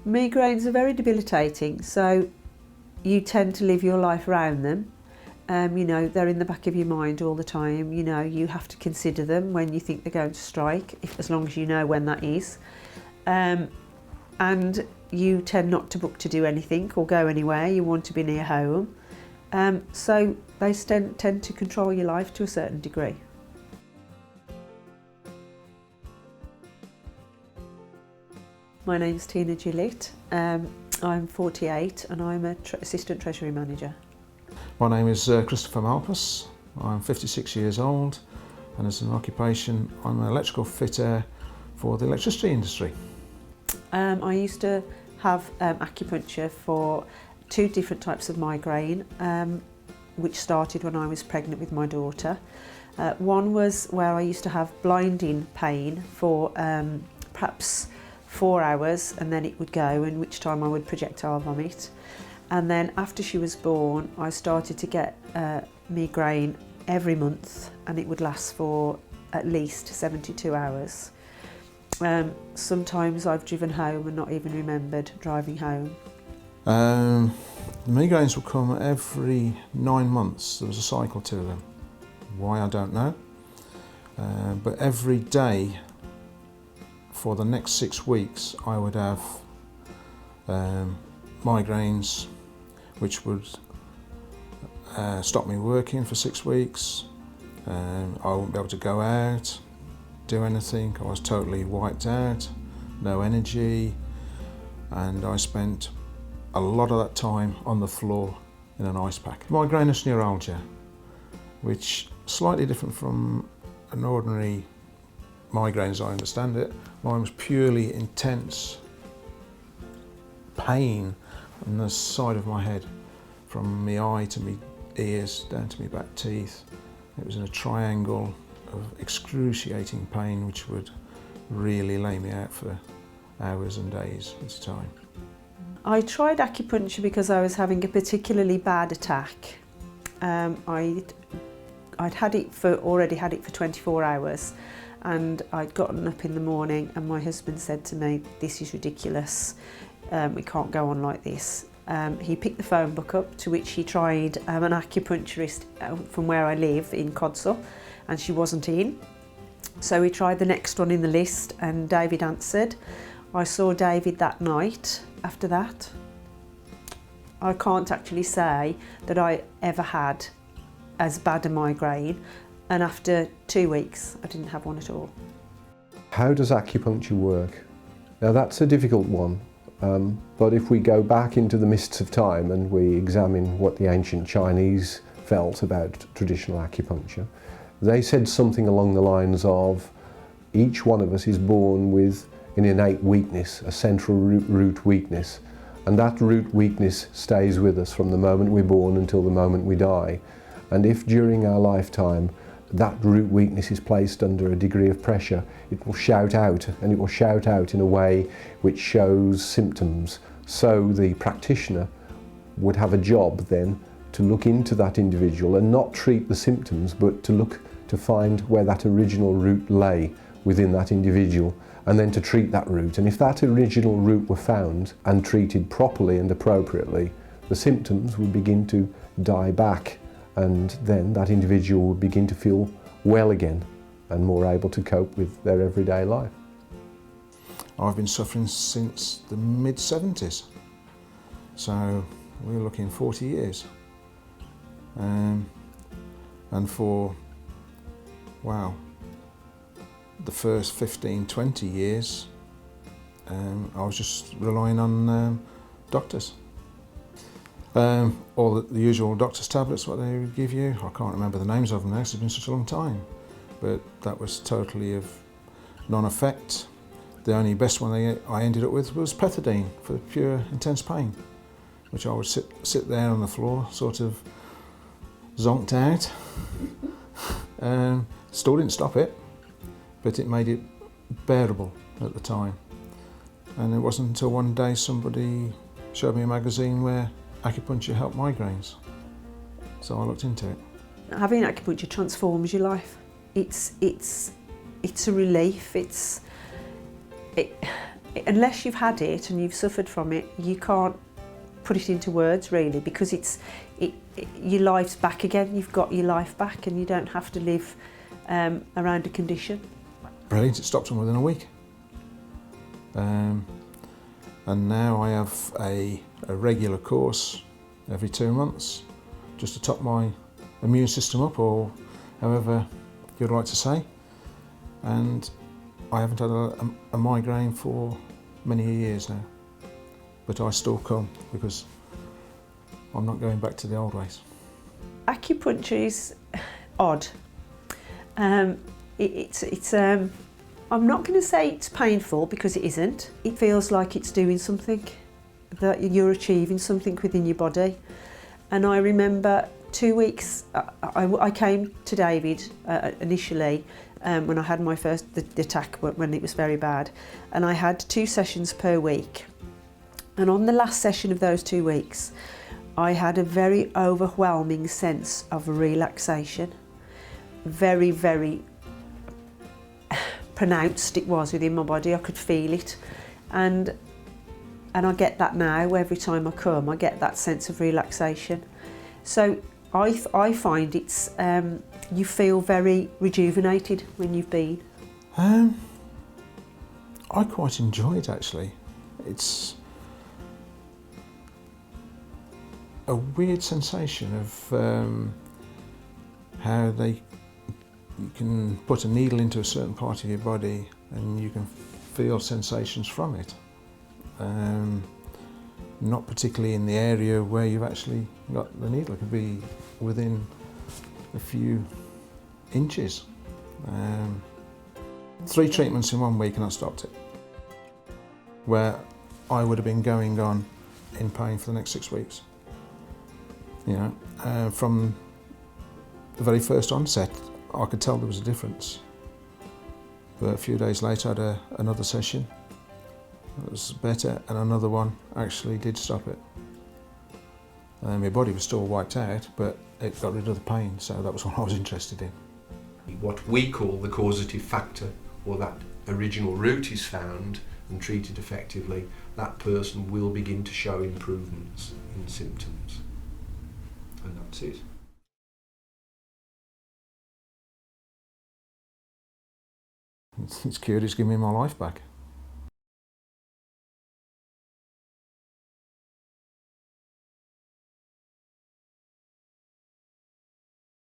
Migraines are very debilitating, so you tend to live your life around them. You know, they're in the back of your mind all the time. You know, you have to consider them when you think they're going to strike, as long as you know when that is. And you tend not to book to do anything or go anywhere. You want to be near home. So they tend to control your life to a certain degree. My name's Tina Gillett. I'm 48 and I'm an Assistant Treasury Manager. My name is Christopher Malpas. I'm 56 years old, and as an occupation I'm an electrical fitter for the electricity industry. I used to have acupuncture for 2 different types of migraine, which started when I was pregnant with my daughter. One was where I used to have blinding pain for perhaps 4 hours, and then it would go, in which time I would projectile vomit. And then after she was born, I started to get migraine every month, and it would last for at least 72 hours. Sometimes I've driven home and not even remembered driving home. The migraines will come every 9 months. There was a cycle to them. Why, I don't know. But every day for the next 6 weeks I would have migraines which would stop me working for 6 weeks. I wouldn't be able to go out, do anything. I was totally wiped out, no energy, and I spent a lot of that time on the floor in an ice pack. Migrainous neuralgia, which is slightly different from an ordinary migraine as I understand it. Mine was purely intense pain on the side of my head, from my eye to my ears down to my back teeth. It was in a triangle of excruciating pain which would really lay me out for hours and days at a time. I tried acupuncture because I was having a particularly bad attack. I'd already had it for 24 hours, and I'd gotten up in the morning and my husband said to me, "This is ridiculous, we can't go on like this." He picked the phone book up, to which he tried an acupuncturist from where I live in Codsall, and she wasn't in. So he tried the next one in the list, and David answered. I saw David that night after that. I can't actually say that I ever had as bad a migraine, and after 2 weeks I didn't have one at all. How does acupuncture work? Now that's a difficult one, but if we go back into the mists of time and we examine what the ancient Chinese felt about traditional acupuncture, they said something along the lines of, each one of us is born with an innate weakness, a central root weakness, and that root weakness stays with us from the moment we're born until the moment we die. And if during our lifetime that root weakness is placed under a degree of pressure, it will shout out, and it will shout out in a way which shows symptoms. So the practitioner would have a job then to look into that individual and not treat the symptoms, but to look to find where that original root lay within that individual, and then to treat that root. And if that original root were found and treated properly and appropriately, the symptoms would begin to die back, and then that individual would begin to feel well again and more able to cope with their everyday life. I've been suffering since the mid-70s, so we're looking 40 years. And for, wow, the first 15, 20 years, I was just relying on doctors. All the usual doctor's tablets, what they would give you. I can't remember the names of them now because it's been such a long time. But that was totally of non-effect. The only best one I ended up with was pethidine for pure intense pain, which I would sit there on the floor, sort of zonked out. Still didn't stop it, but it made it bearable at the time. And it wasn't until one day somebody showed me a magazine where acupuncture helped migraines. So I looked into it. Having acupuncture transforms your life. It's a relief. unless you've had it and you've suffered from it, you can't put it into words really, because your life's back again. You've got your life back and you don't have to live around a condition. Brilliant, it stopped them within a week. And now I have a regular course every 2 months, just to top my immune system up, or however you'd like to say. And I haven't had a migraine for many years now, but I still come because I'm not going back to the old ways. Acupuncture is odd. I'm not going to say it's painful, because it isn't. It feels like it's doing something, that you're achieving something within your body. And I remember 2 weeks, I came to David initially when I had my first the attack, when it was very bad, and I had 2 sessions per week. And on the last session of those 2 weeks, I had a very overwhelming sense of relaxation. Very, very pronounced it was within my body. I could feel it, and I get that now. Every time I come, I get that sense of relaxation. So I find it's you feel very rejuvenated when you've been. I quite enjoy it actually. It's a weird sensation of how you can put a needle into a certain part of your body and you can feel sensations from it. Not particularly in the area where you've actually got the needle. It could be within a few inches. 3 treatments in 1 week and I stopped it. Where I would have been going on in pain for the next 6 weeks. You know, from the very first onset, I could tell there was a difference. But a few days later, I had another session. It was better, and another one actually did stop it. My body was still wiped out, but it got rid of the pain, so that was what I was interested in. What we call the causative factor, or that original root, is found and treated effectively, that person will begin to show improvements in symptoms. And that's it. It's cured, it's given me my life back.